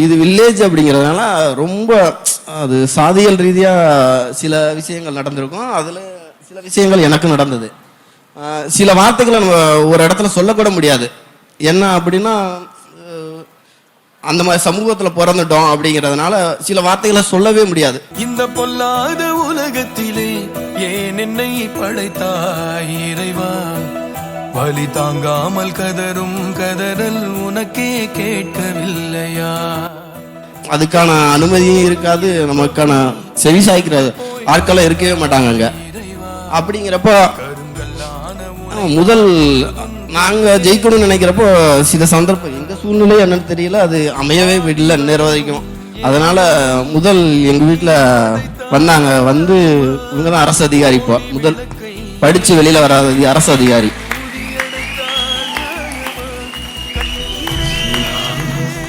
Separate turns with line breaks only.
இது வில்லேஜ் அப்படிங்கிறதுனால ரொம்ப அது சாதியல் ரீதியாக சில விஷயங்கள் நடந்திருக்கும். அதில் சில விஷயங்கள் எனக்கு நடந்தது. சில வார்த்தைகளை நம்ம ஒரு இடத்துல சொல்லக்கூட முடியாது. என்ன அப்படின்னா, அந்த மாதிரி சமூகத்தில் பிறந்துட்டோம் அப்படிங்கிறதுனால சில வார்த்தைகளை சொல்லவே முடியாது.
இந்த பொல்லாத உலகத்திலே ஏன் என்னை படைத்தாய் இறைவா, வலி தாங்காமல் கதரும் கதறல் உனக்கே கேட்கவில்லையா?
அதுக்கான அனுமதியும் இருக்காது, நமக்கான செவி சாய்க்கிற ஆட்களும் இருக்கவே மாட்டாங்க அங்க. அப்படிங்கிறப்போ முதல் நாங்கள் ஜெயிக்கணும்னு நினைக்கிறப்போ சில சந்தர்ப்பம் எங்கள் சூழ்நிலை என்னன்னு தெரியல, அது அமையவே இல்லை நேர வரைக்கும். அதனால முதல் எங்கள் வீட்டில் வந்தாங்க. வந்து இவங்க தான் அரசு அதிகாரி. இப்போ முதல் படித்து வெளியில் வராத அரசு அதிகாரி.